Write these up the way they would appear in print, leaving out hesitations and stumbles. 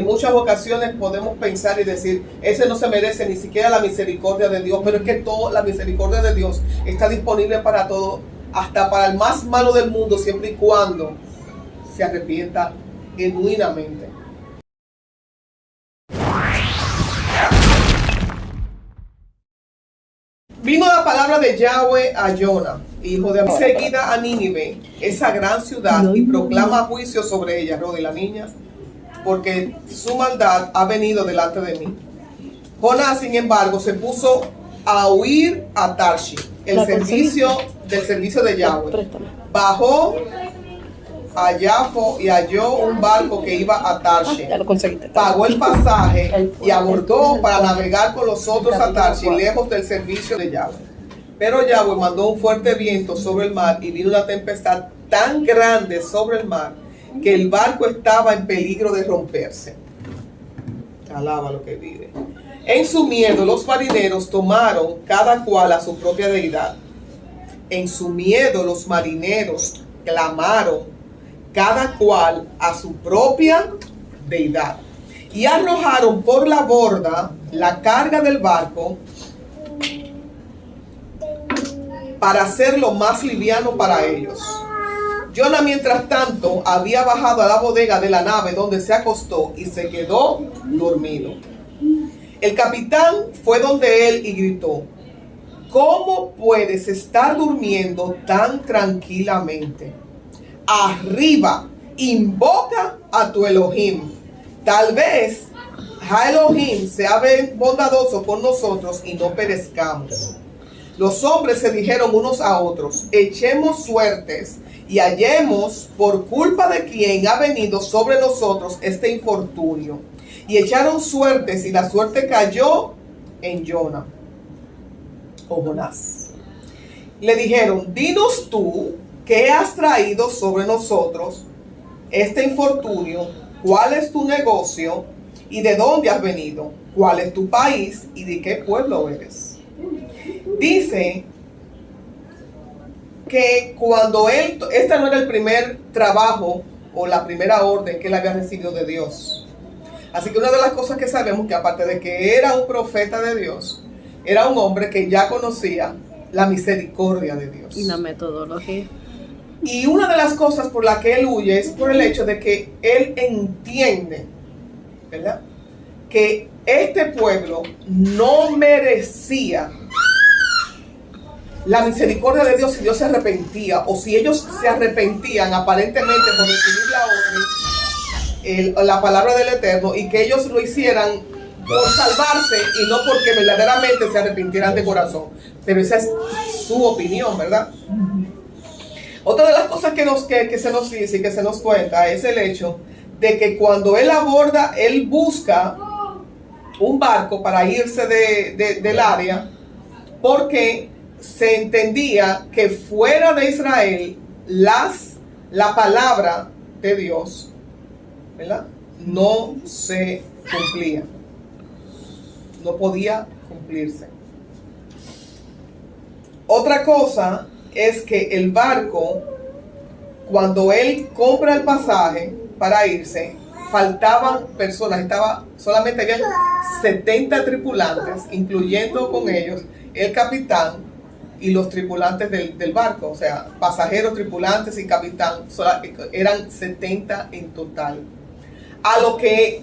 muchas ocasiones podemos pensar y decir, ese no se merece ni siquiera la misericordia de Dios, pero es que toda la misericordia de Dios está disponible para todo, hasta para el más malo del mundo, siempre y cuando se arrepienta genuinamente. Vino la palabra de Yahweh a Jonah, hijo de Amittai, seguida a Nínive, esa gran ciudad, y proclama juicio sobre ella, Rodi, la niña, porque su maldad ha venido delante de mí. Jonás, sin embargo, se puso a huir a Tarshish, del servicio de Yahweh. Bajó a Yafo y halló un barco que iba a Tarshish. Pagó el pasaje y abordó para navegar con los otros a Tarshish, lejos del servicio de Yahweh. Pero Yahweh mandó un fuerte viento sobre el mar y vino una tempestad tan grande sobre el mar que el barco estaba en peligro de romperse. Alaba lo que vive. En su miedo, los marineros tomaron cada cual a su propia deidad. En su miedo, los marineros clamaron cada cual a su propia deidad, y arrojaron por la borda la carga del barco para hacerlo más liviano para ellos. Jonah, mientras tanto, había bajado a la bodega de la nave, donde se acostó y se quedó dormido. El capitán fue donde él y gritó: ¿cómo puedes estar durmiendo tan tranquilamente? Arriba, invoca a tu Elohim. Tal vez Elohim sea bondadoso con nosotros y no perezcamos. Los hombres se dijeron unos a otros: echemos suertes y hallemos por culpa de quien ha venido sobre nosotros este infortunio. Y echaron suertes, y la suerte cayó en Jonah, o Jonás. Le dijeron: dinos tú, ¿qué has traído sobre nosotros este infortunio? ¿Cuál es tu negocio y de dónde has venido? ¿Cuál es tu país y de qué pueblo eres? Dice que cuando este no era el primer trabajo o la primera orden que él había recibido de Dios. Así que una de las cosas que sabemos, que aparte de que era un profeta de Dios, era un hombre que ya conocía la misericordia de Dios. Y la metodología. Y una de las cosas por la que él huye es por el hecho de que él entiende, ¿verdad?, que este pueblo no merecía la misericordia de Dios si Dios se arrepentía, o si ellos se arrepentían aparentemente por recibir la orden, la palabra del Eterno, y que ellos lo hicieran por salvarse y no porque verdaderamente se arrepintieran de corazón. Pero esa es su opinión, ¿verdad? Otra de las cosas que se nos dice y que se nos cuenta es el hecho de que cuando él aborda, él busca un barco para irse del área, porque se entendía que fuera de Israel la palabra de Dios, ¿verdad?, no se cumplía, no podía cumplirse. Otra cosa es que el barco, cuando él compra el pasaje para irse, faltaban personas, solamente habían 70 tripulantes, incluyendo con ellos el capitán y los tripulantes del barco, o sea, pasajeros, tripulantes y capitán, eran 70 en total. A lo que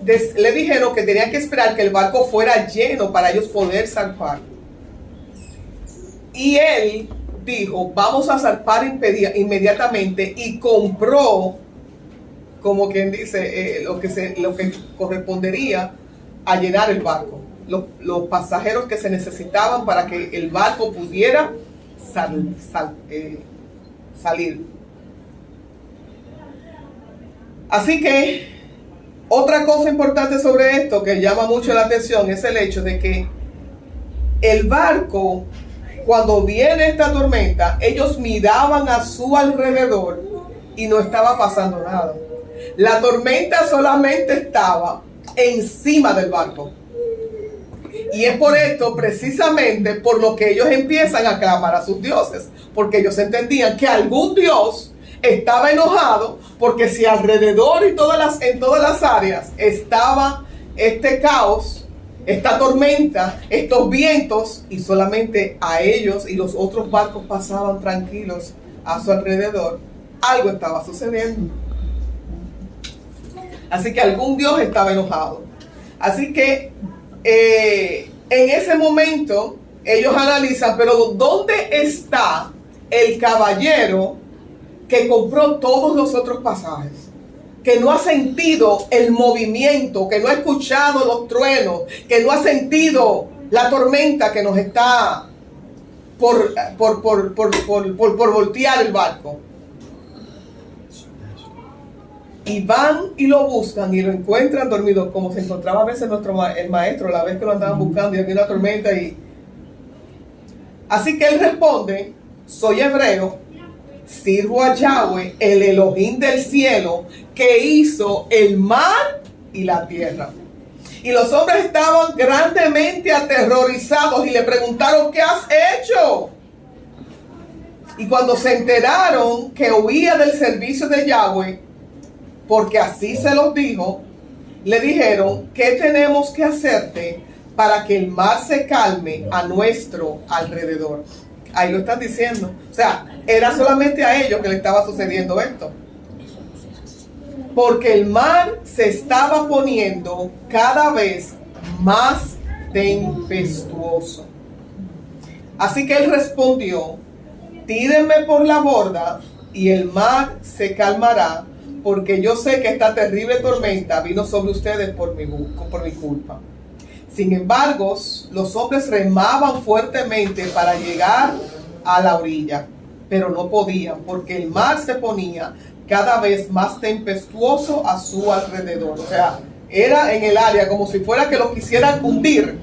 le dijeron que tenían que esperar que el barco fuera lleno para ellos poder zarpar. Y él dijo: vamos a zarpar inmediatamente, y compró, como quien dice, lo que correspondería a llenar el barco, los pasajeros que se necesitaban para que el barco pudiera salir. Así que otra cosa importante sobre esto que llama mucho la atención es el hecho de que el barco, cuando viene esta tormenta, ellos miraban a su alrededor y no estaba pasando nada. La tormenta solamente estaba encima del barco. Y es por esto, precisamente, por lo que ellos empiezan a clamar a sus dioses, porque ellos entendían que algún dios estaba enojado porque si alrededor y en todas las áreas estaba este caos, esta tormenta, estos vientos, y solamente a ellos y los otros barcos pasaban tranquilos a su alrededor, algo estaba sucediendo. Así que algún Dios estaba enojado. Así que en ese momento ellos analizan, pero ¿dónde está el caballero que compró todos los otros pasajes? Que no ha sentido el movimiento, que no ha escuchado los truenos, que no ha sentido la tormenta que nos está por voltear el barco. Y van y lo buscan y lo encuentran dormido, como se encontraba a veces el maestro, la vez que lo andaban buscando y había una tormenta. Así que él responde: soy hebreo, sirvo a Yahweh, el Elohim del cielo, que hizo el mar y la tierra. Y los hombres estaban grandemente aterrorizados y le preguntaron: ¿qué has hecho? Y cuando se enteraron que huía del servicio de Yahweh, porque así se los dijo, le dijeron: ¿qué tenemos que hacerte para que el mar se calme a nuestro alrededor? Ahí lo están diciendo. O sea, era solamente a ellos que le estaba sucediendo esto. Porque el mar se estaba poniendo cada vez más tempestuoso. Así que él respondió: tírenme por la borda y el mar se calmará, porque yo sé que esta terrible tormenta vino sobre ustedes por mi culpa. Sin embargo, los hombres remaban fuertemente para llegar a la orilla, pero no podían, porque el mar se ponía cada vez más tempestuoso a su alrededor. O sea, era en el área como si fuera que lo quisieran hundir.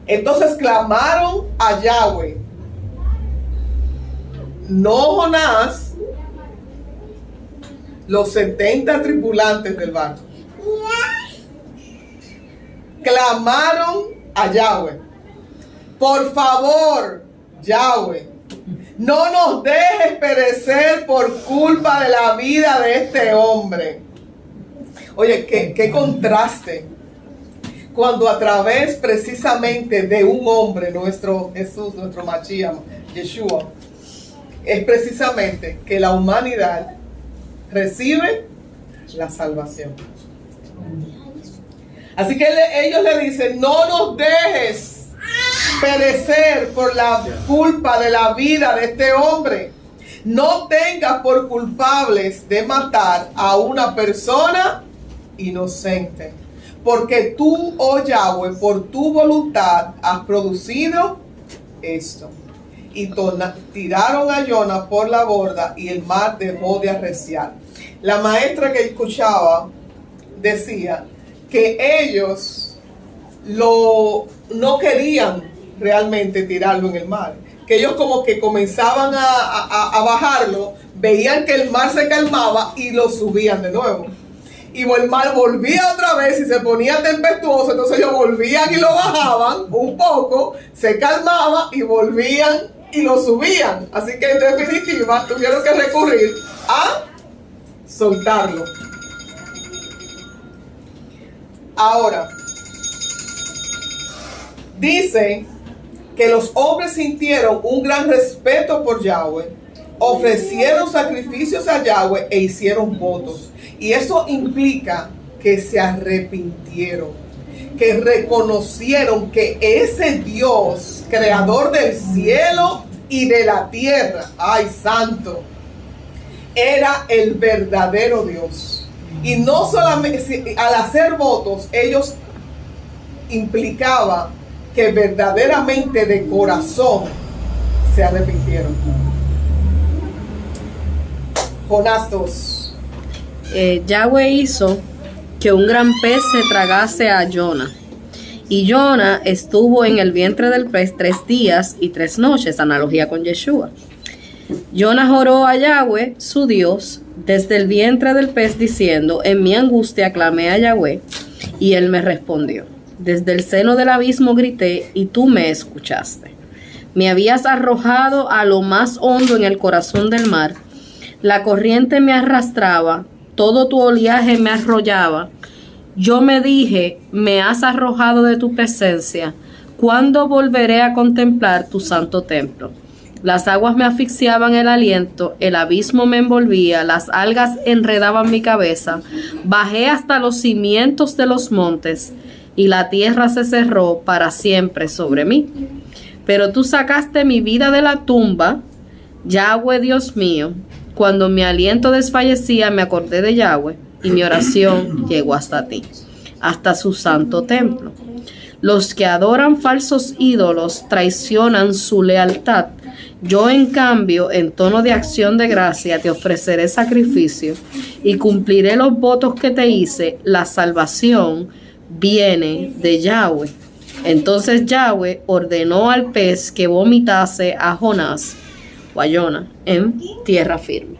Entonces clamaron a Yahweh, no Jonás, los 70 tripulantes del barco. Clamaron a Yahweh: por favor, Yahweh, no nos dejes perecer por culpa de la vida de este hombre. Oye, qué contraste, cuando a través precisamente de un hombre, nuestro Jesús, nuestro Mashiach, Yeshua, es precisamente que la humanidad recibe la salvación. Así que ellos le dicen: no nos dejes perecer por la culpa de la vida de este hombre. No tengas por culpables de matar a una persona inocente, porque tú, oh Yahweh, por tu voluntad has producido esto. Y tiraron a Jonás por la borda y el mar dejó de arreciar. La maestra que escuchaba decía que ellos no querían realmente tirarlo en el mar, que ellos como que comenzaban a bajarlo, veían que el mar se calmaba y lo subían de nuevo. Y el mar volvía otra vez y se ponía tempestuoso, entonces ellos volvían y lo bajaban un poco, se calmaba y volvían y lo subían. Así que en definitiva tuvieron que recurrir a soltarlo. Ahora, dice que los hombres sintieron un gran respeto por Yahweh, ofrecieron sacrificios a Yahweh e hicieron votos. Y eso implica que se arrepintieron, que reconocieron que ese Dios, creador del cielo y de la tierra, ¡ay santo!, era el verdadero Dios. Y no solamente, al hacer votos, ellos implicaba que verdaderamente de corazón se arrepintieron. Jonás 2. Yahweh hizo que un gran pez se tragase a Jonás. Y Jonás estuvo en el vientre del pez 3 días y 3 noches, analogía con Yeshua. Jonás oró a Yahweh, su Dios, desde el vientre del pez, diciendo: en mi angustia clamé a Yahweh, y él me respondió. Desde el seno del abismo grité, y tú me escuchaste. Me habías arrojado a lo más hondo en el corazón del mar. La corriente me arrastraba, todo tu oleaje me arrollaba. Yo me dije, me has arrojado de tu presencia. ¿Cuándo volveré a contemplar tu santo templo? Las aguas me asfixiaban el aliento, el abismo me envolvía, las algas enredaban mi cabeza. Bajé hasta los cimientos de los montes y la tierra se cerró para siempre sobre mí. Pero tú sacaste mi vida de la tumba, Yahweh Dios mío. Cuando mi aliento desfallecía, me acordé de Yahweh y mi oración llegó hasta ti, hasta su santo templo. Los que adoran falsos ídolos traicionan su lealtad. Yo, en cambio, en tono de acción de gracia, te ofreceré sacrificio y cumpliré los votos que te hice. La salvación viene de Yahweh. Entonces Yahweh ordenó al pez que vomitase a Jonás o a Jonah en tierra firme.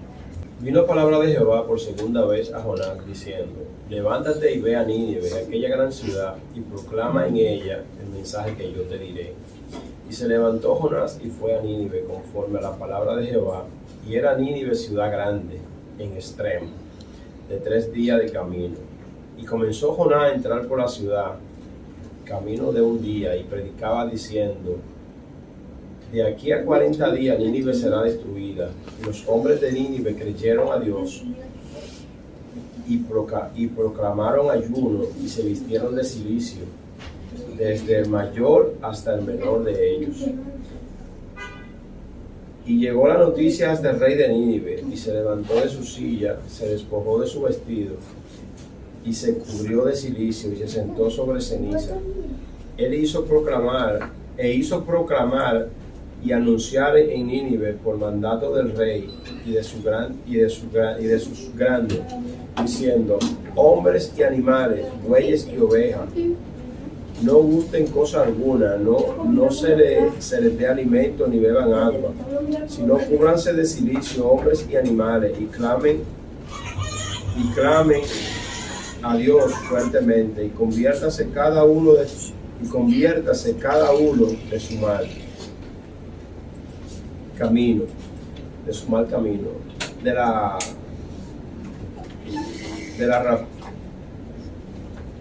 Vino palabra de Jehová por segunda vez a Jonás, diciendo: levántate y ve a Nínive, aquella gran ciudad, y proclama en ella el mensaje que yo te diré. Y se levantó Jonás y fue a Nínive conforme a la palabra de Jehová, y era Nínive ciudad grande, en extremo, de 3 días de camino. Y comenzó Jonás a entrar por la ciudad, camino de 1 día, y predicaba diciendo: de aquí a 40 días Nínive será destruida. Y los hombres de Nínive creyeron a Dios y proclamaron ayuno y se vistieron de cilicio, desde el mayor hasta el menor de ellos. Y llegó la noticia hasta el rey de Nínive, y se levantó de su silla, se despojó de su vestido, y se cubrió de cilicio, y se sentó sobre ceniza. Él hizo proclamar y anunciar en Nínive por mandato del rey y de sus grandes, diciendo: hombres y animales, bueyes y ovejas, no gusten cosa alguna, no se les dé alimento ni beban agua, sino cúbranse de cilicio hombres y animales, y clamen a Dios fuertemente, y conviértase cada uno de su mal camino,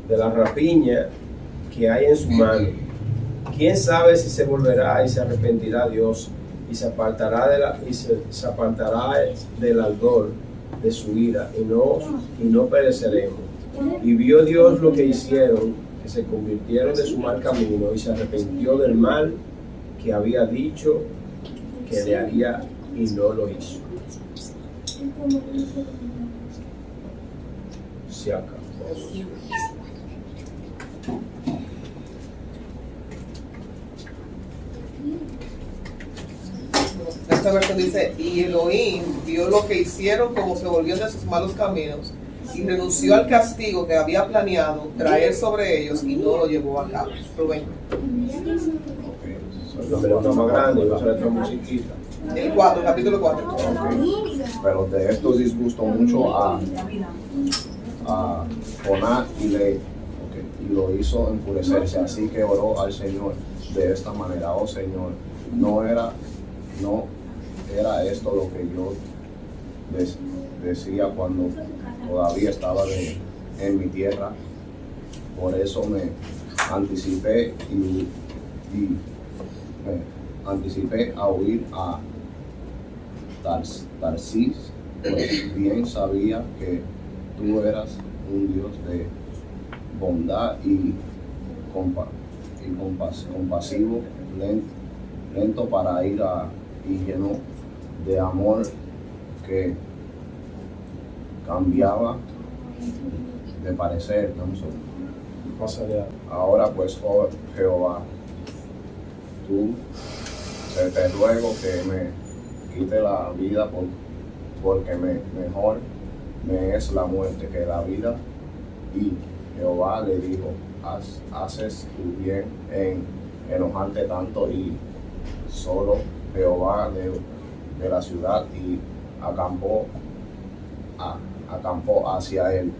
de la rapiña que hay en su mano. ¿Quién sabe si se volverá y se arrepentirá Dios y se apartará del ardor de su ira, y no pereceremos? Y vio Dios lo que hicieron, que se convirtieron de su mal camino, y se arrepintió del mal que había dicho que le haría, y no lo hizo. Se acabó. Esta versión dice: y Elohim vio lo que hicieron, como se volvían de sus malos caminos, y renunció al castigo que había planeado traer sobre ellos, y no lo llevó a cabo. Rubén. Una más grande, y va a ser otra muy chiquita. El 4, capítulo 4. Okay. Pero de esto disgustó mucho a Jonás y y lo hizo enfurecerse. Así que oró al Señor de esta manera: oh Señor, no era esto lo que yo decía cuando todavía estaba en mi tierra. Por eso me anticipé a huir a Tarsis, pues bien sabía que tú eras un Dios de bondad y compasivo, lento para ira y lleno de amor, que cambiaba de parecer. Ahora pues, oh Jehová, tú te ruego que me quite la vida, porque mejor me es la muerte que la vida. Y Jehová le dijo: haces tú bien en enojarte tanto. Y solo Jehová de la ciudad, y acampó hacia el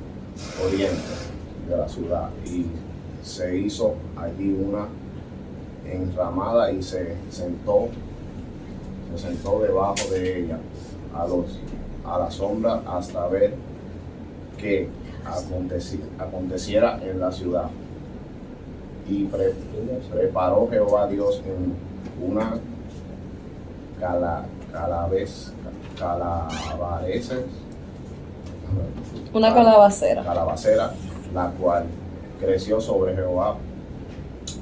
oriente de la ciudad, y se hizo allí enramada y se sentó debajo de ella a la sombra hasta ver qué aconteciera en la ciudad. Y preparó Jehová Dios en una Una calabacera. calabacera, la cual creció sobre Jehová,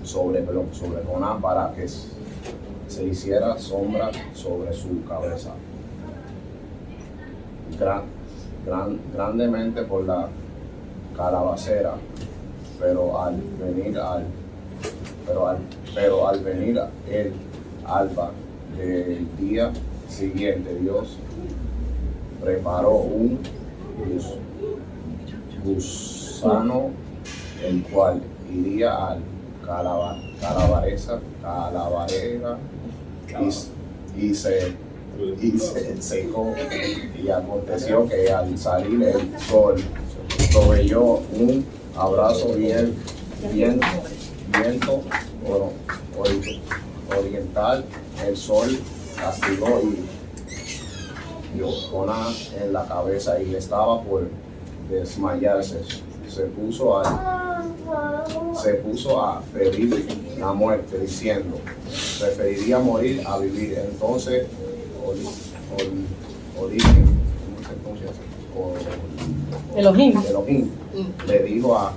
sobre Jonás, para que se hiciera sombra sobre su cabeza. Grandemente por la calabacera, pero al venir el alba del día siguiente, Dios preparó un gusano, el cual iría al calabarera y se secó. Y aconteció que al salir el sol proveyó un abrazo viento oriental. El sol castigó y dio Jonás en la cabeza y estaba por desmayarse. Se puso a pedir la muerte, diciendo: preferiría morir a vivir. Entonces Elohim. le dijo a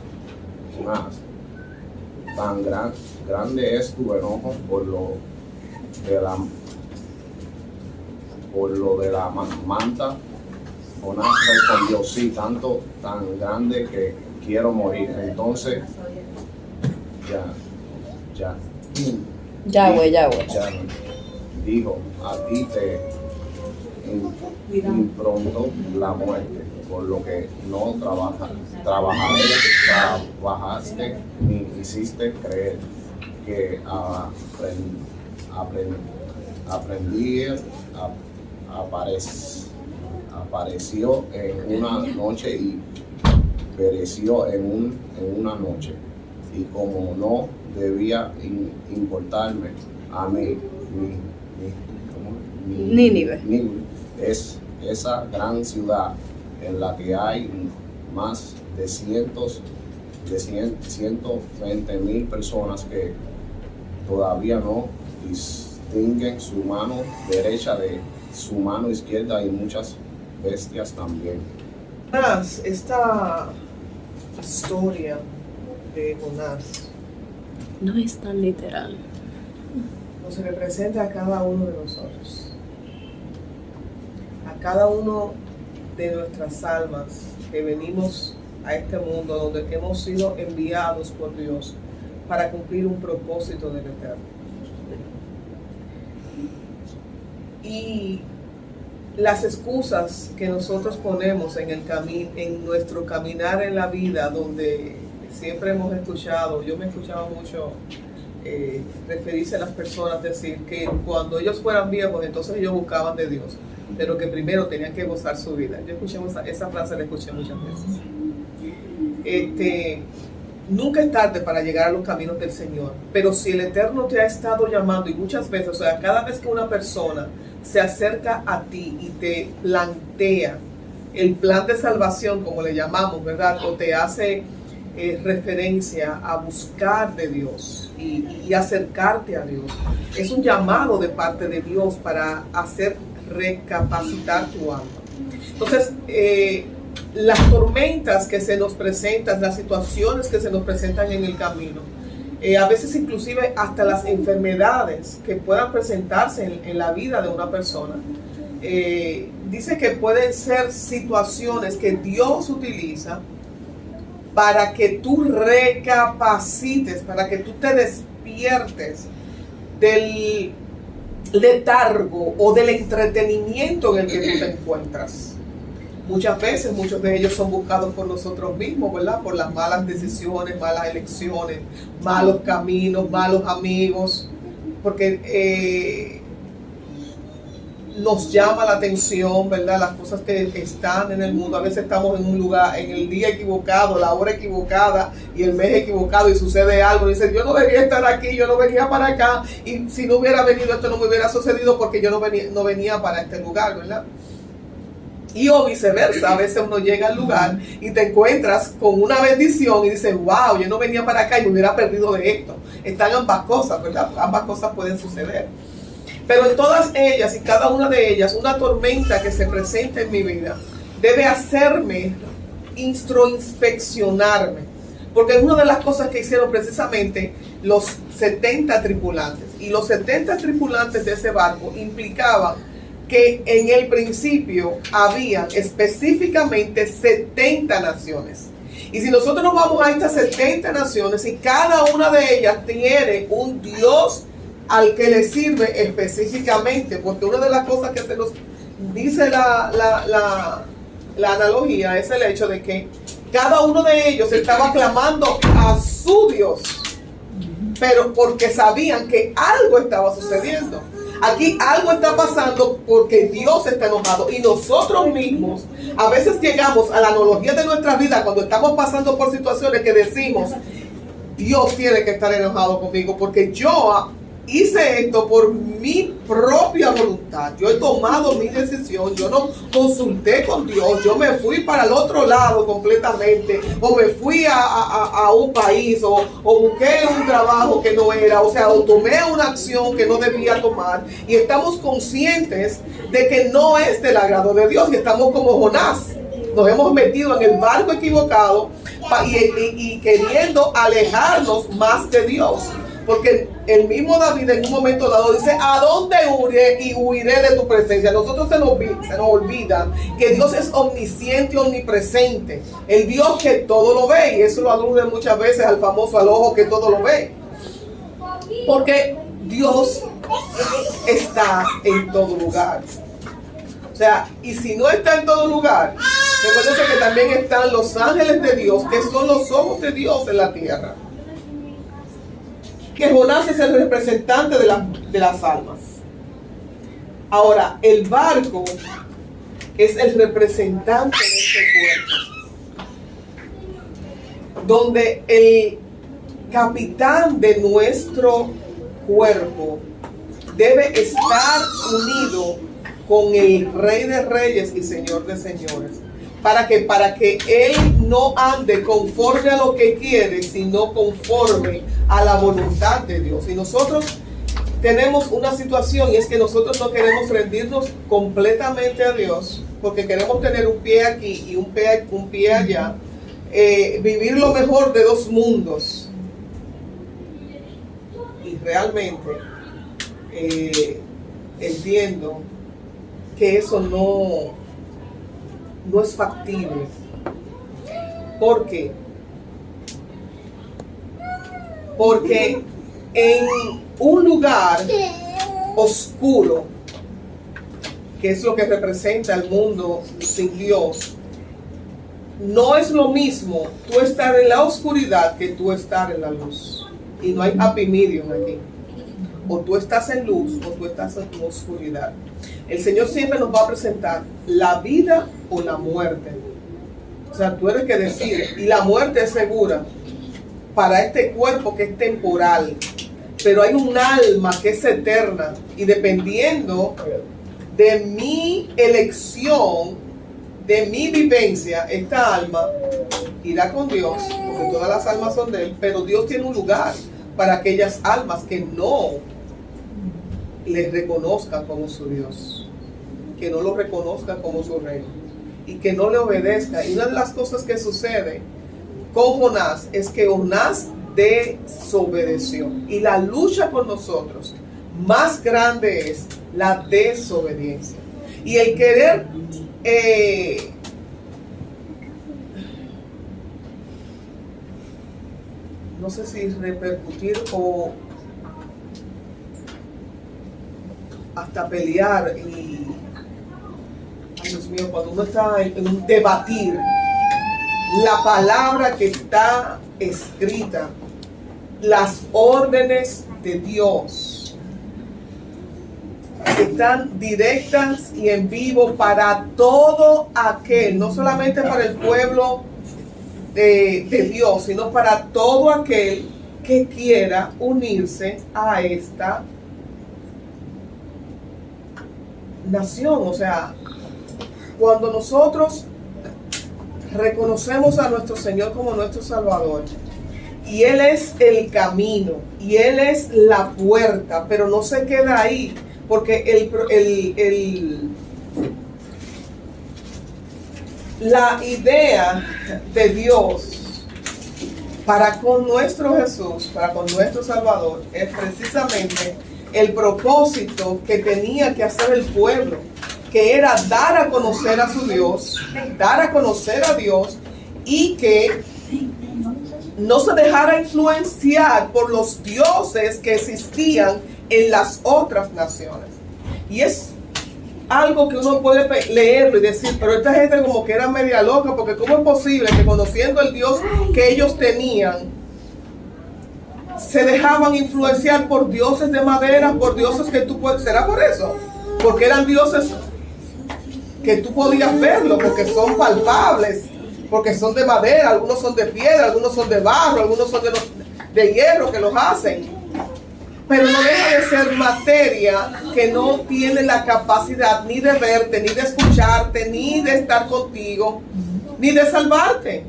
Jonás: tan grande es tu enojo por lo de la manta. Jonás respondió: sí, tan grande que quiero morir. Entonces Yahweh. dijo: a ti te impronto la muerte, por lo que no trabajaste ni hiciste creer que apareció en una noche y pereció en una noche. Y como no debía importarme a mí, Nínive. es esa gran ciudad en la que hay más de 120,000 personas que todavía no distinguen su mano derecha de su mano izquierda, y muchas bestias también. Esta historia de Jonás No es tan literal. nos representa a cada uno de nosotros, a cada uno de nuestras almas que venimos a este mundo donde hemos sido enviados por Dios para cumplir un propósito del Eterno. Y las excusas que nosotros ponemos en nuestro caminar en la vida, donde siempre hemos escuchado, yo me he escuchado mucho referirse a las personas, decir que cuando ellos fueran viejos, entonces ellos buscaban de Dios, pero que primero tenían que gozar su vida. Yo escuché esa frase, la escuché muchas veces. Nunca es tarde para llegar a los caminos del Señor, pero si el Eterno te ha estado llamando, y muchas veces, o sea, cada vez que una persona se acerca a ti y te plantea el plan de salvación, como le llamamos, ¿verdad? O te hace referencia a buscar de Dios y acercarte a Dios, es un llamado de parte de Dios para hacer recapacitar tu alma. Entonces, las tormentas que se nos presentan, las situaciones que se nos presentan en el camino, a veces inclusive hasta las enfermedades que puedan presentarse en la vida de una persona, dice que pueden ser situaciones que Dios utiliza para que tú recapacites, para que tú te despiertes del letargo o del entretenimiento en el que tú te encuentras. Muchas veces, muchos de ellos son buscados por nosotros mismos, ¿verdad? Por las malas decisiones, malas elecciones, malos caminos, malos amigos. Porque nos llama la atención, ¿verdad? Las cosas que están en el mundo. A veces estamos en un lugar, en el día equivocado, la hora equivocada y el mes equivocado y sucede algo. Y dicen, yo no debía estar aquí, yo no venía para acá. Y si no hubiera venido, esto no me hubiera sucedido porque yo no venía para este lugar, ¿verdad? Y o viceversa, a veces uno llega al lugar y te encuentras con una bendición y dices, wow, yo no venía para acá y me hubiera perdido de esto. Están ambas cosas, ¿verdad? Ambas cosas pueden suceder. Pero en todas ellas y cada una de ellas, una tormenta que se presenta en mi vida debe hacerme introspeccionarme. Porque es una de las cosas que hicieron precisamente los 70 tripulantes. Y los 70 tripulantes de ese barco implicaban que en el principio había específicamente 70 naciones. Y si nosotros nos vamos a estas 70 naciones y cada una de ellas tiene un Dios al que le sirve específicamente, porque una de las cosas que se nos dice la analogía es el hecho de que cada uno de ellos estaba clamando a su Dios, pero porque sabían que algo estaba sucediendo. Aquí algo está pasando porque Dios está enojado y nosotros mismos a veces llegamos a la analogía de nuestra vida cuando estamos pasando por situaciones que decimos, Dios tiene que estar enojado conmigo porque yo hice esto por mi propia voluntad. Yo he tomado mi decisión, yo no consulté con Dios, yo me fui para el otro lado completamente, o me fui a un país, o busqué un trabajo que no era, o sea, o tomé una acción que no debía tomar, y estamos conscientes de que no es del agrado de Dios, y estamos como Jonás. Nos hemos metido en el barco equivocado y queriendo alejarnos más de Dios. Porque el mismo David en un momento dado dice, ¿a dónde huiré y huiré de tu presencia? Nosotros se nos olvida que Dios es omnisciente y omnipresente. El Dios que todo lo ve. Y eso lo alude muchas veces al famoso al ojo que todo lo ve. Porque Dios está en todo lugar. O sea, y si no está en todo lugar, recuérdense que también están los ángeles de Dios, que son los ojos de Dios en la tierra. Que Jonás es el representante de las almas. Ahora, el barco es el representante de este cuerpo, donde el capitán de nuestro cuerpo debe estar unido con el Rey de Reyes y Señor de Señores. Para que él no ande conforme a lo que quiere, sino conforme a la voluntad de Dios. Y nosotros tenemos una situación, y es que nosotros no queremos rendirnos completamente a Dios, porque queremos tener un pie aquí y un pie allá, vivir lo mejor de dos mundos. Y realmente entiendo que eso no es factible. ¿Por qué? Porque en un lugar oscuro, que es lo que representa el mundo sin Dios, no es lo mismo tú estar en la oscuridad que tú estar en la luz. Y no hay happy medium aquí. O tú estás en luz o tú estás en oscuridad. El Señor siempre nos va a presentar la vida o la muerte. O sea, tú eres que decir, y la muerte es segura para este cuerpo que es temporal, pero hay un alma que es eterna, y dependiendo de mi elección, de mi vivencia, esta alma irá con Dios, porque todas las almas son de Él, pero Dios tiene un lugar para aquellas almas que no les reconozcan como su Dios, que no lo reconozcan como su Rey y que no le obedezca. Y una de las cosas que sucede con Jonás es que Jonás desobedeció, y la lucha por nosotros más grande es la desobediencia y el querer no sé si repercutir o hasta pelear. Y ay, Dios mío, cuando uno está en un debatir la palabra que está escrita, las órdenes de Dios, que están directas y en vivo para todo aquel, no solamente para el pueblo de Dios, sino para todo aquel que quiera unirse a esta nación. O sea, cuando nosotros reconocemos a nuestro Señor como nuestro Salvador, y Él es el camino, y Él es la puerta, pero no se queda ahí, porque la idea de Dios para con nuestro Jesús, para con nuestro Salvador, es precisamente el propósito que tenía que hacer el pueblo, que era dar a conocer a su Dios, dar a conocer a Dios, y que no se dejara influenciar por los dioses que existían en las otras naciones. Y es algo que uno puede leerlo y decir, pero esta gente como que era media loca, porque ¿cómo es posible que conociendo el Dios que ellos tenían, se dejaban influenciar por dioses de madera, por dioses que tú puedes... ¿Será por eso? Porque eran dioses que tú podías verlo, porque son palpables, porque son de madera, algunos son de piedra, algunos son de barro, algunos son de hierro que los hacen. Pero no deja de ser materia que no tiene la capacidad ni de verte, ni de escucharte, ni de estar contigo, ni de salvarte.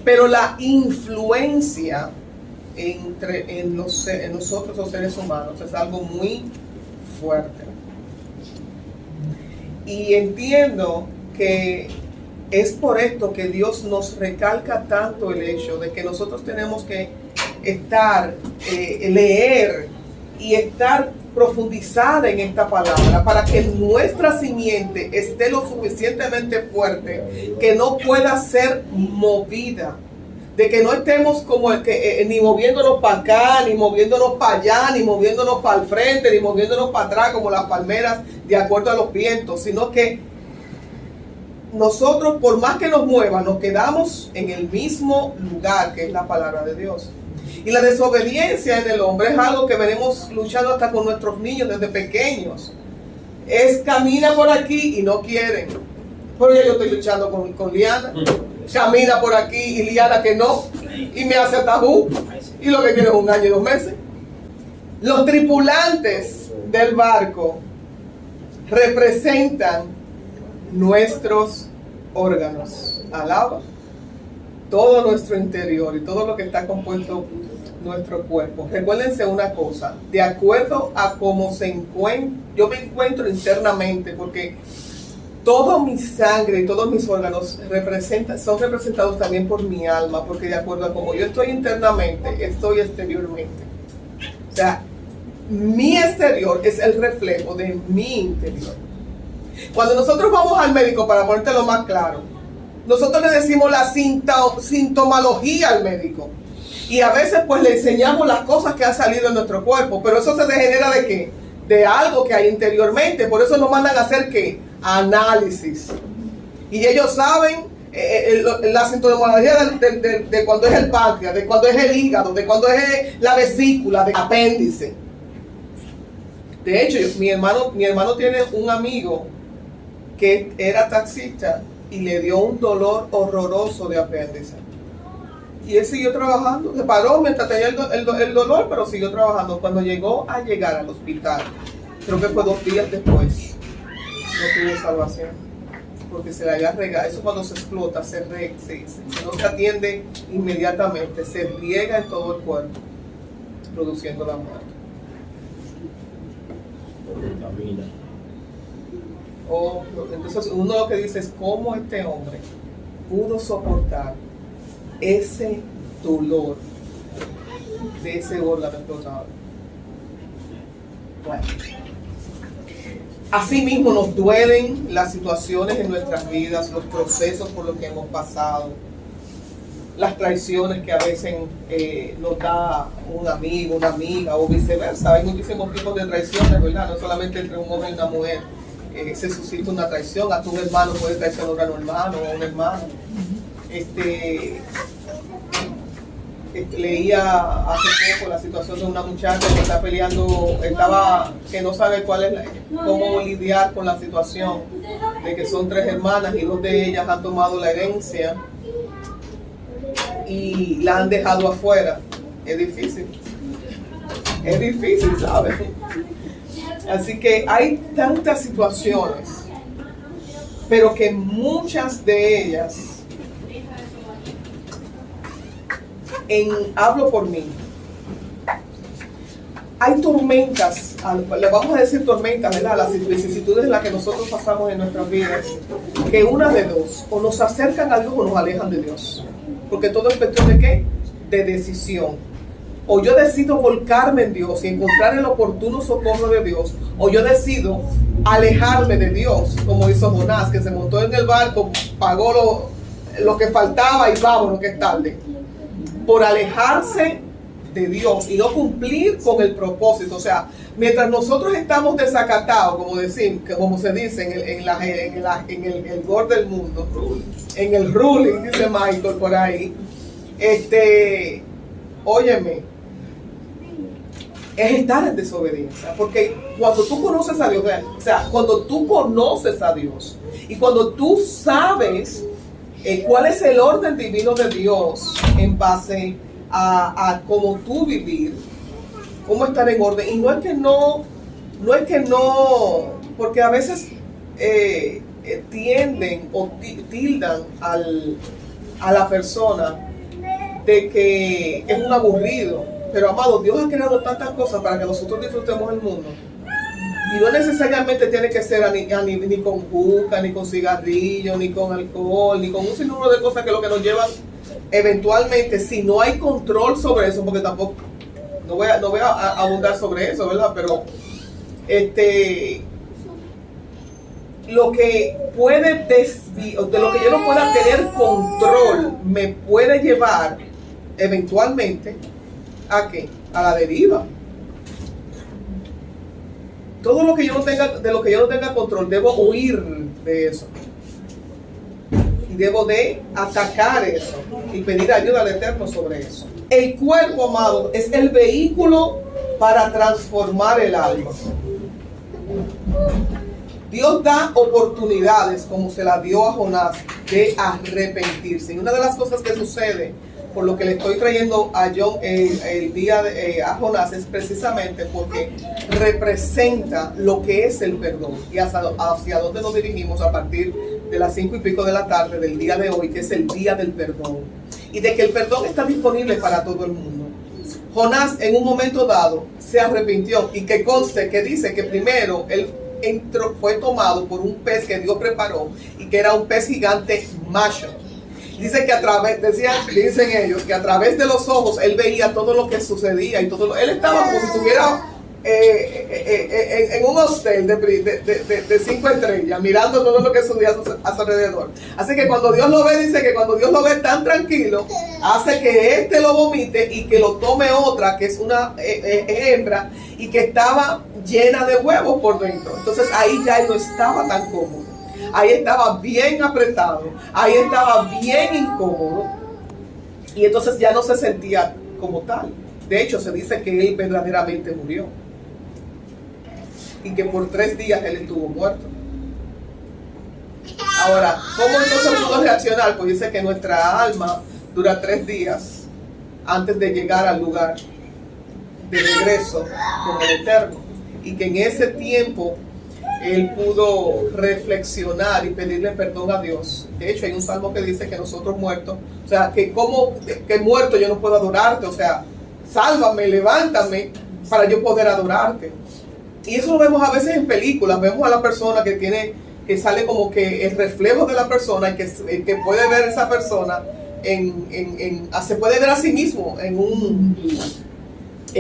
Pero la influencia en nosotros los seres humanos es algo muy fuerte. Y entiendo que es por esto que Dios nos recalca tanto el hecho de que nosotros tenemos que leer y profundizar en esta palabra para que nuestra simiente esté lo suficientemente fuerte que no pueda ser movida, de que no estemos como ni moviéndonos para acá, ni moviéndonos para allá, ni moviéndonos para el frente, ni moviéndonos para atrás como las palmeras de acuerdo a los vientos, sino que nosotros, por más que nos muevan, nos quedamos en el mismo lugar, que es la palabra de Dios. Y la desobediencia en el hombre es algo que venimos luchando hasta con nuestros niños desde pequeños. Camina por aquí y no quieren. Pero ya yo estoy luchando con Liana. Camina por aquí y Liana que no. Y me hace tajú. Y lo que tiene es 1 año y 2 meses. Los tripulantes del barco representan nuestros órganos. Alaba. Todo nuestro interior y todo lo que está compuesto nuestro cuerpo. Recuérdense una cosa, de acuerdo a cómo yo me encuentro internamente, porque toda mi sangre y todos mis órganos son representados también por mi alma, porque de acuerdo a cómo yo estoy internamente, estoy exteriormente. O sea, mi exterior es el reflejo de mi interior. Cuando nosotros vamos al médico, para ponértelo más claro, nosotros le decimos la sintomología al médico. Y a veces pues le enseñamos las cosas que han salido en nuestro cuerpo. Pero eso se degenera ¿de qué? De algo que hay interiormente. Por eso nos mandan a hacer ¿qué? Análisis. Y ellos saben la sintomología de cuando es el páncreas, de cuando es el hígado, de cuando es la vesícula, de apéndice. De hecho, mi hermano tiene un amigo que era taxista y le dio un dolor horroroso de apéndice. Y él siguió trabajando, se paró mientras tenía el dolor, pero siguió trabajando. Cuando llegó al hospital, creo que fue 2 días después, no tuvo salvación, porque se le había regado. Eso cuando se explota, si no se atiende inmediatamente, se riega en todo el cuerpo, produciendo la muerte. Entonces uno lo que dice es cómo este hombre pudo soportar ese dolor de ese órgano explotado. Bueno, así mismo nos duelen las situaciones en nuestras vidas, los procesos por los que hemos pasado, las traiciones que a veces nos da un amigo, una amiga o viceversa. Hay muchísimos tipos de traiciones, ¿verdad? No solamente entre un hombre y una mujer. Se suscita una traición, hasta un hermano puede traicionar a un hermano o a un hermano. leía hace poco la situación de una muchacha que está peleando, que no sabe cómo lidiar con la situación de que son 3 hermanas y 2 de ellas han tomado la herencia y la han dejado afuera. Es difícil, ¿sabes? Así que hay tantas situaciones, pero que muchas de ellas, hablo por mí, hay tormentas, le vamos a decir tormentas, ¿verdad? Las vicisitudes en las que nosotros pasamos en nuestras vidas, que una de dos, o nos acercan a Dios o nos alejan de Dios. Porque todo es cuestión de ¿qué? De decisión. O yo decido volcarme en Dios y encontrar el oportuno socorro de Dios, o yo decido alejarme de Dios, como hizo Jonás, que se montó en el barco, pagó lo que faltaba y vámonos que es tarde. Por alejarse de Dios y no cumplir con el propósito. O sea, mientras nosotros estamos desacatados, como se dice en el gol del mundo, en el ruling, dice Michael por ahí, óyeme, es estar en desobediencia, porque cuando tú conoces a Dios, o sea, cuando tú conoces a Dios y cuando tú sabes cuál es el orden divino de Dios en base a cómo tú vivir, cómo estar en orden, y no es que no, porque a veces tienden o tildan a la persona de que es un aburrido. Pero amado, Dios ha creado tantas cosas para que nosotros disfrutemos el mundo. Y no necesariamente tiene que ser ni con juca, ni con cigarrillo, ni con alcohol, ni con un sinnúmero de cosas que lo que nos llevan eventualmente, si no hay control sobre eso, porque tampoco, no voy a abundar sobre eso, ¿verdad? Pero lo que puede desviar, de lo que yo no pueda tener control, me puede llevar eventualmente ¿a qué? A la deriva. Todo lo que yo no tenga, de lo que yo no tenga control, debo huir de eso. Y debo de atacar eso y pedir ayuda al Eterno sobre eso. El cuerpo, amado, es el vehículo para transformar el alma. Dios da oportunidades, como se la dio a Jonás, de arrepentirse. Y una de las cosas que sucede, por lo que le estoy trayendo a a Jonás, es precisamente porque representa lo que es el perdón y hacia dónde nos dirigimos a partir de las 5 y pico de la tarde del día de hoy, que es el día del perdón, y de que el perdón está disponible para todo el mundo. Jonás en un momento dado se arrepintió, y que conste que dice que primero él fue tomado por un pez que Dios preparó y que era un pez gigante macho. Dice que dicen ellos que a través de los ojos él veía todo lo que sucedía y él estaba como si estuviera en un hostel de 5 estrellas, mirando todo lo que sucedía a su alrededor. Así que cuando Dios lo ve, dice que cuando Dios lo ve tan tranquilo, hace que lo vomite y que lo tome otra, que es una hembra, y que estaba llena de huevos por dentro. Entonces ahí ya él no estaba tan cómodo. Ahí estaba bien apretado, ahí estaba bien incómodo, y entonces ya no se sentía como tal. De hecho, se dice que él verdaderamente murió y que por 3 días él estuvo muerto. Ahora, ¿cómo entonces pudo reaccionar? Pues dice que nuestra alma dura 3 días antes de llegar al lugar de regreso con el Eterno, y que en ese tiempo él pudo reflexionar y pedirle perdón a Dios. De hecho, hay un salmo que dice que nosotros muertos, o sea, que muerto yo no puedo adorarte, o sea, sálvame, levántame para yo poder adorarte. Y eso lo vemos a veces en películas. Vemos a la persona que sale como que el reflejo de la persona, y que puede ver esa persona se puede ver a sí mismo en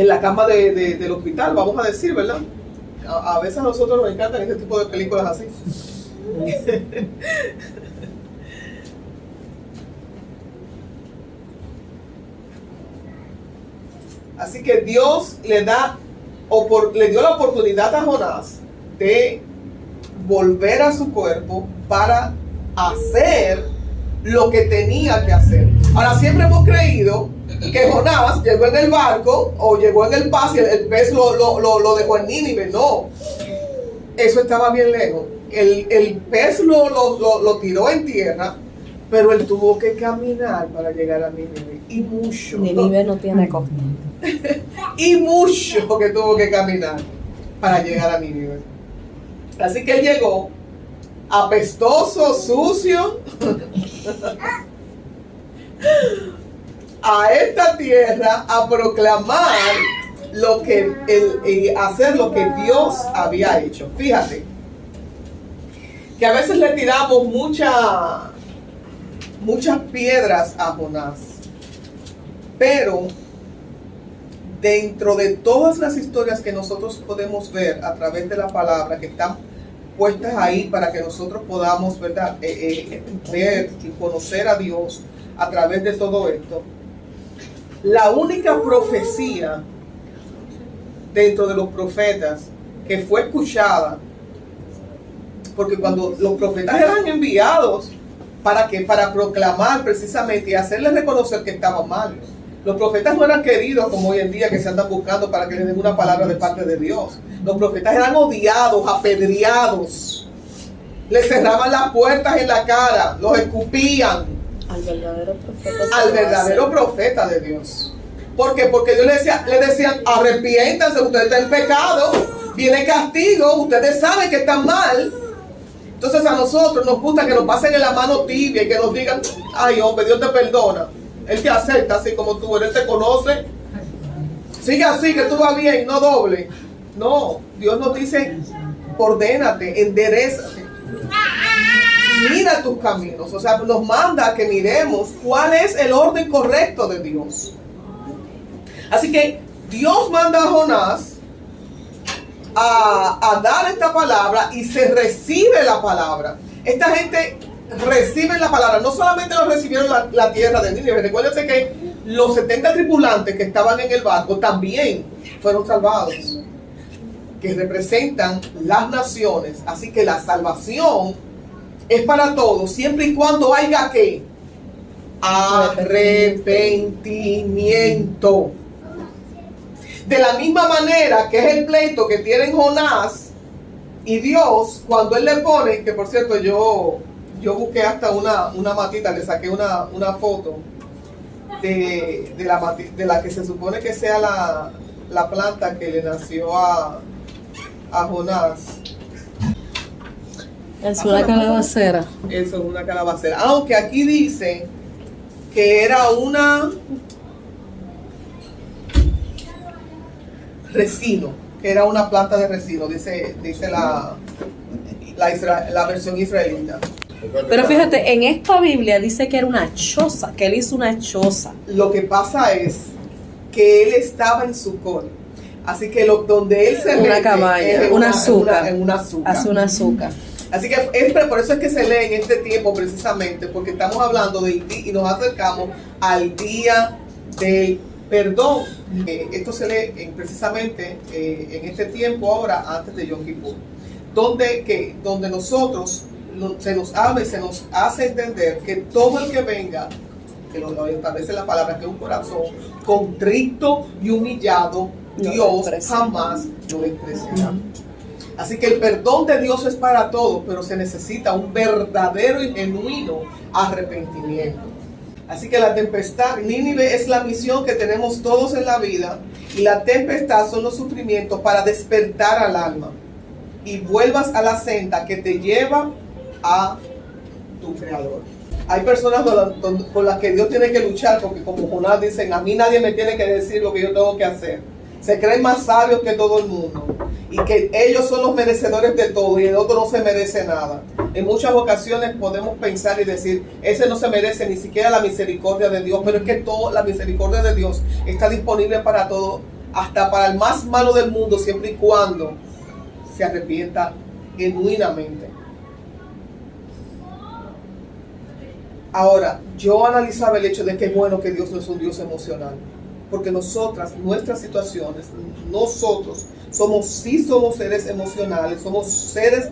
la cama del hospital, vamos a decir, ¿verdad? A veces a nosotros nos encantan este tipo de películas así. Así que Dios le dio la oportunidad a Jonás de volver a su cuerpo para hacer lo que tenía que hacer. Ahora, siempre hemos creído que Jonás llegó en el barco o llegó en el paz y el pez lo dejó en Nínive. No, eso estaba bien lejos. El pez lo tiró en tierra, pero él tuvo que caminar para llegar a Nínive. Y mucho. Nínive no tiene costa. Y mucho que tuvo que caminar para llegar a Nínive. Así que él llegó apestoso, sucio, a esta tierra a proclamar hacer lo que Dios había hecho. Fíjate que a veces le tiramos muchas piedras a Jonás, pero dentro de todas las historias que nosotros podemos ver a través de la palabra, que están puestas ahí para que nosotros podamos, ¿verdad? Ver y conocer a Dios a través de todo esto, la única profecía dentro de los profetas que fue escuchada, porque cuando los profetas eran enviados para proclamar precisamente y hacerles reconocer que estaban mal. Los profetas no eran queridos como hoy en día, que se andan buscando para que les den una palabra de parte de Dios. Los profetas eran odiados, apedreados, les cerraban las puertas en la cara, los escupían. Al verdadero profeta. Al verdadero profeta de Dios. ¿Por qué? Porque Dios le decían, arrepiéntanse, ustedes están en pecado, viene castigo, ustedes saben que están mal. Entonces a nosotros nos gusta que nos pasen en la mano tibia y que nos digan, ay hombre, Dios te perdona. Él te acepta así como tú eres, Él te conoce. Sigue así, que tú vas bien, no doble. No, Dios nos dice, ordénate, enderézate. Mira tus caminos. O sea, nos manda que miremos cuál es el orden correcto de Dios. Así que Dios manda a Jonás a dar esta palabra y se recibe la palabra. Esta gente recibe la palabra. No solamente lo recibieron la tierra de Nínive. Recuérdense que los 70 tripulantes que estaban en el barco también fueron salvados, que representan las naciones. Así que la salvación es para todos, siempre y cuando haya que arrepentimiento. De la misma manera que es el pleito que tienen Jonás y Dios, cuando él le pone, que por cierto yo busqué hasta una matita, le saqué una foto de la que se supone que sea la planta que le nació a Jonás. Es una calabacera. Eso es una calabacera. Aunque aquí dice que era una resino, que era una planta de resino, dice la versión israelita. Pero fíjate, en esta Biblia dice que era una choza, que él hizo una choza. Lo que pasa es que él estaba en Sucot. Así que donde él se una mete cabaña, es una azúcar. en una azúcar. Hace un azúcar. Así que por eso es que se lee en este tiempo precisamente, porque estamos hablando y nos acercamos al día del perdón. Esto se lee precisamente en este tiempo ahora, antes de Yom Kippur, donde nosotros se nos habla y se nos hace entender que todo el que venga, que lo establece la palabra, que es un corazón contrito y humillado, Dios jamás lo despreciará. Así que el perdón de Dios es para todos, pero se necesita un verdadero y genuino arrepentimiento. Así que la tempestad, Nínive, es la misión que tenemos todos en la vida, y la tempestad son los sufrimientos para despertar al alma y vuelvas a la senda que te lleva a tu Creador. Hay personas con las que Dios tiene que luchar, porque como Jonás dicen, a mí nadie me tiene que decir lo que yo tengo que hacer. Se creen más sabios que todo el mundo y que ellos son los merecedores de todo y el otro no se merece nada. En muchas ocasiones podemos pensar y decir, ese no se merece ni siquiera la misericordia de Dios, pero es que toda la misericordia de Dios está disponible para todo, hasta para el más malo del mundo, siempre y cuando se arrepienta genuinamente. Ahora, yo analizaba el hecho de que es bueno que Dios no es un Dios emocional, porque nuestras situaciones, nosotros somos seres emocionales, somos seres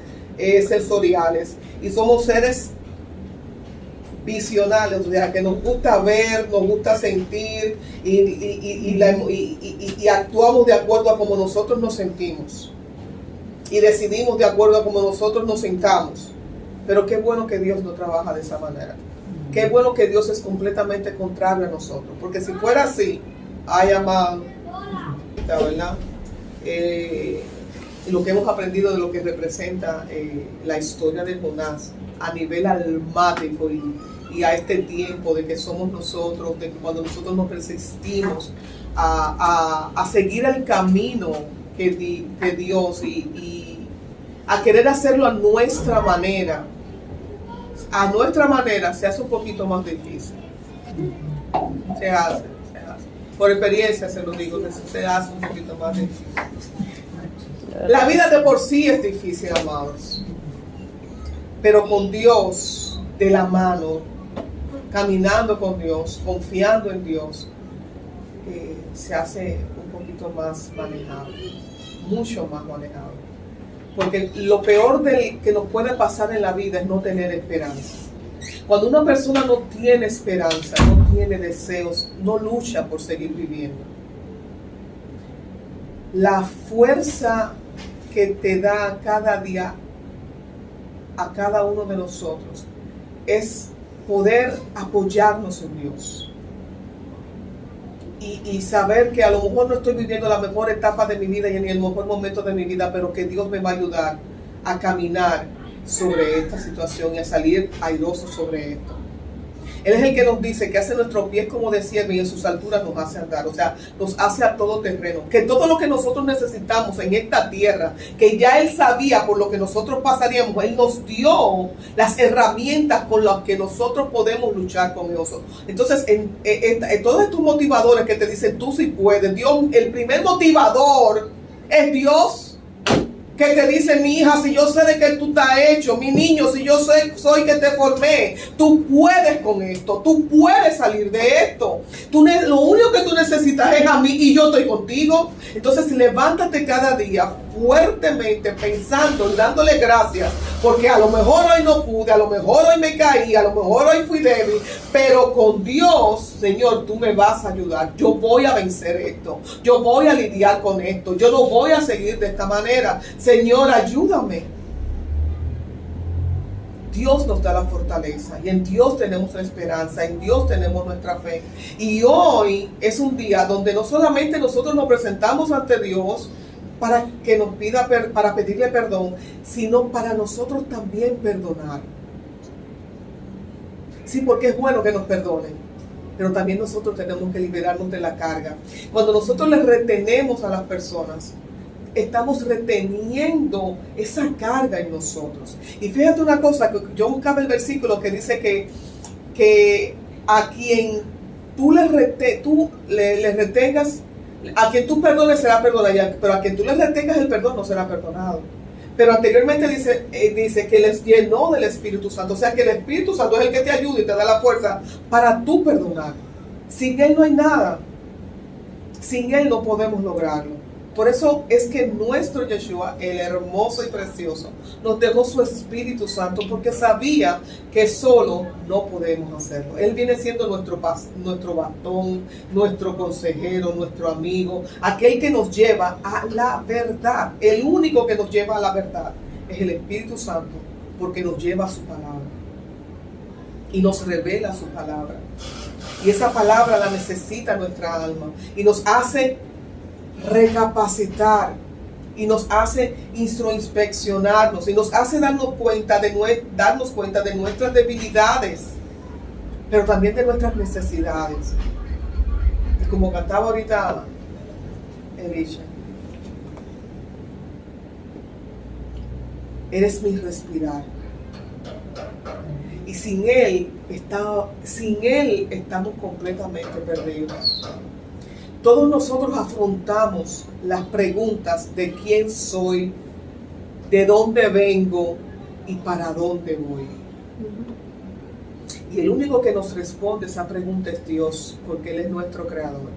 sensoriales y somos seres visionales, o sea, que nos gusta ver, nos gusta sentir y actuamos de acuerdo a como nosotros nos sentimos y decidimos de acuerdo a como nosotros nos sintamos. Pero qué bueno que Dios no trabaja de esa manera. Qué bueno que Dios es completamente contrario a nosotros, porque si fuera así, ay amado, ¿verdad? Lo que hemos aprendido de lo que representa la historia de Jonás a nivel almático y a este tiempo de que somos nosotros, de que cuando nosotros nos resistimos a seguir el camino de Dios y a querer hacerlo a nuestra manera se hace un poquito más difícil. Se hace. Por experiencia se lo digo, que se hace un poquito más difícil. La vida de por sí es difícil, amados. Pero con Dios de la mano, caminando con Dios, confiando en Dios, se hace un poquito más manejable, mucho más manejable. Porque lo peor que nos puede pasar en la vida es no tener esperanza. Cuando una persona no tiene esperanza, no tiene deseos, no lucha por seguir viviendo. La fuerza que te da cada día a cada uno de nosotros es poder apoyarnos en Dios y saber que a lo mejor no estoy viviendo la mejor etapa de mi vida y en el mejor momento de mi vida, pero que Dios me va a ayudar a caminar sobre esta situación y a salir airoso sobre esto. Él es el que nos dice que hace nuestros pies como de siervo y en sus alturas nos hace andar, o sea, nos hace a todo terreno. Que todo lo que nosotros necesitamos en esta tierra, que ya Él sabía por lo que nosotros pasaríamos, Él nos dio las herramientas con las que nosotros podemos luchar con Dios. Entonces, todos estos motivadores que te dicen tú sí puedes, Dios, el primer motivador es Dios. Que te dice, mi hija, si yo sé de que tú estás hecho, mi niño, si yo soy que te formé, tú puedes con esto, tú puedes salir de esto. Lo único que tú necesitas es a mí y yo estoy contigo. Entonces levántate cada día fuertemente pensando y dándole gracias, porque a lo mejor hoy no pude, a lo mejor hoy me caí, a lo mejor hoy fui débil, pero con Dios, Señor, tú me vas a ayudar. Yo voy a vencer esto, yo voy a lidiar con esto, yo no voy a seguir de esta manera. Señor, ayúdame. Dios nos da la fortaleza y en Dios tenemos la esperanza, en Dios tenemos nuestra fe. Y hoy es un día donde no solamente nosotros nos presentamos ante Dios para que nos pida, para pedirle perdón, sino para nosotros también perdonar. Sí, porque es bueno que nos perdonen, pero también nosotros tenemos que liberarnos de la carga. Cuando nosotros les retenemos a las personas, estamos reteniendo esa carga en nosotros. Y fíjate una cosa, que yo buscaba el versículo que dice que a quien tú le retengas, a quien tú perdones será perdonado, pero a quien tú le retengas el perdón no será perdonado. Pero anteriormente dice que les llenó del Espíritu Santo, o sea que el Espíritu Santo es el que te ayuda y te da la fuerza para tú perdonar. Sin Él no hay nada, sin Él no podemos lograrlo. Por eso es que nuestro Yeshua, el hermoso y precioso, nos dejó su Espíritu Santo, porque sabía que solo no podemos hacerlo. Él viene siendo nuestro bastón, nuestro consejero, nuestro amigo, aquel que nos lleva a la verdad. El único que nos lleva a la verdad es el Espíritu Santo, porque nos lleva a su palabra y nos revela su palabra. Y esa palabra la necesita nuestra alma y nos hace recapacitar y nos hace introspeccionarnos y nos hace darnos cuenta de nuestras debilidades, pero también de nuestras necesidades. Y como cantaba ahorita Elisha, eres mi respirar, y sin Él estamos completamente perdidos. Todos nosotros afrontamos las preguntas de quién soy, de dónde vengo y para dónde voy. Y el único que nos responde esa pregunta es Dios, porque Él es nuestro creador.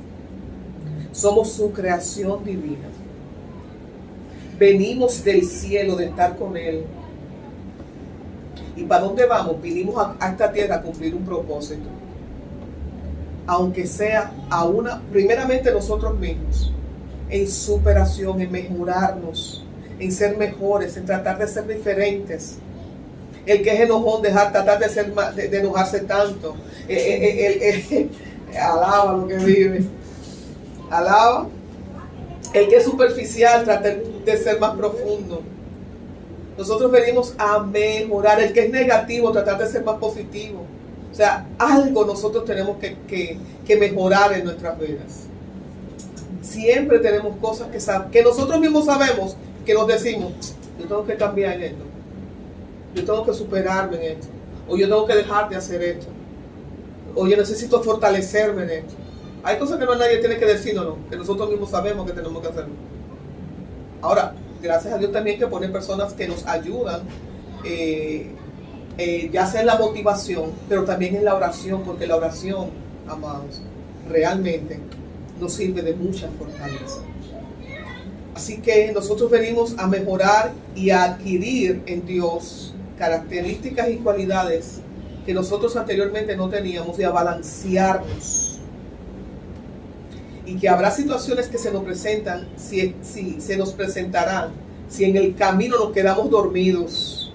Somos su creación divina. Venimos del cielo de estar con Él. ¿Y para dónde vamos? Vinimos a esta tierra a cumplir un propósito. Aunque sea primeramente nosotros mismos, en superación, en mejorarnos, en ser mejores, en tratar de ser diferentes. El que es enojón, tratar de enojarse tanto. Alaba lo que vive. Alaba. El que es superficial, tratar de ser más profundo. Nosotros venimos a mejorar. El que es negativo, tratar de ser más positivo. O sea, algo nosotros tenemos que mejorar en nuestras vidas. Siempre tenemos cosas que nosotros mismos sabemos, que nos decimos, yo tengo que cambiar en esto. Yo tengo que superarme en esto. O yo tengo que dejar de hacer esto. O yo necesito fortalecerme en esto. Hay cosas que no nadie tiene que decirnos, que nosotros mismos sabemos que tenemos que hacerlo. Ahora, gracias a Dios también que pone personas que nos ayudan, ya sea en la motivación, pero también en la oración, porque la oración, amados, realmente nos sirve de mucha fortaleza. Así que nosotros venimos a mejorar y a adquirir en Dios características y cualidades que nosotros anteriormente no teníamos, y a balancearnos. Y que habrá situaciones que se nos presentan, si se nos presentarán, si en el camino nos quedamos dormidos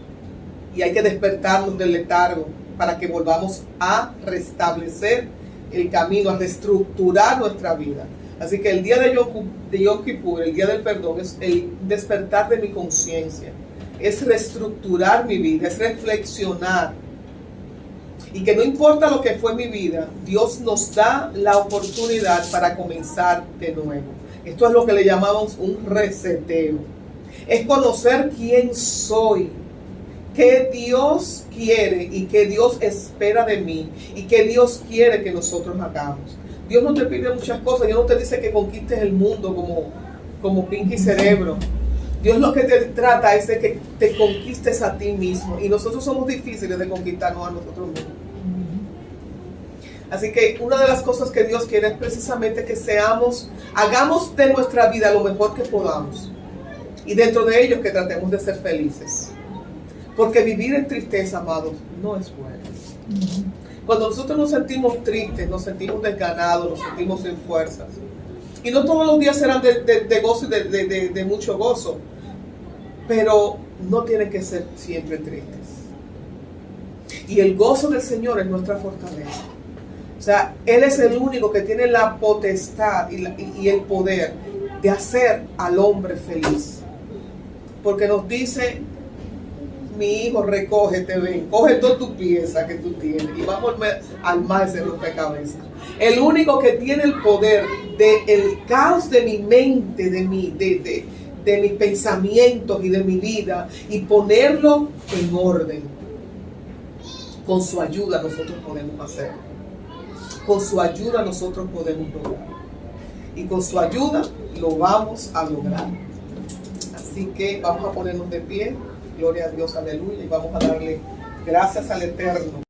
y hay que despertarnos del letargo para que volvamos a restablecer el camino, a reestructurar nuestra vida. Así que el día de Yom Kippur, el día del perdón, es el despertar de mi conciencia, es reestructurar mi vida, es reflexionar. Y que no importa lo que fue mi vida, Dios nos da la oportunidad para comenzar de nuevo. Esto es lo que le llamamos un reseteo. Es conocer quién soy, qué Dios quiere y qué Dios espera de mí y qué Dios quiere que nosotros hagamos. Dios no te pide muchas cosas. Dios no te dice que conquistes el mundo como Pinky Cerebro. Dios lo que te trata es de que te conquistes a ti mismo. Y nosotros somos difíciles de conquistarnos a nosotros mismos. Así que una de las cosas que Dios quiere es precisamente que hagamos de nuestra vida lo mejor que podamos. Y dentro de ello que tratemos de ser felices. Porque vivir en tristeza, amados, no es bueno. Cuando nosotros nos sentimos tristes, nos sentimos desganados, nos sentimos sin fuerzas. Y no todos los días serán de gozo y de mucho gozo. Pero no tienen que ser siempre tristes. Y el gozo del Señor es nuestra fortaleza. O sea, Él es el único que tiene la potestad y el poder de hacer al hombre feliz. Porque nos dice: mi hijo, recógete, ven, coge todas tus piezas que tú tienes y vamos al mar ese rompecabezas. El único que tiene el poder del caos de mi mente, de mis pensamientos y de mi vida, y ponerlo en orden. Con su ayuda nosotros podemos hacerlo. Con su ayuda nosotros podemos lograr. Y con su ayuda lo vamos a lograr. Así que vamos a ponernos de pie. Gloria a Dios, aleluya. Y vamos a darle gracias al Eterno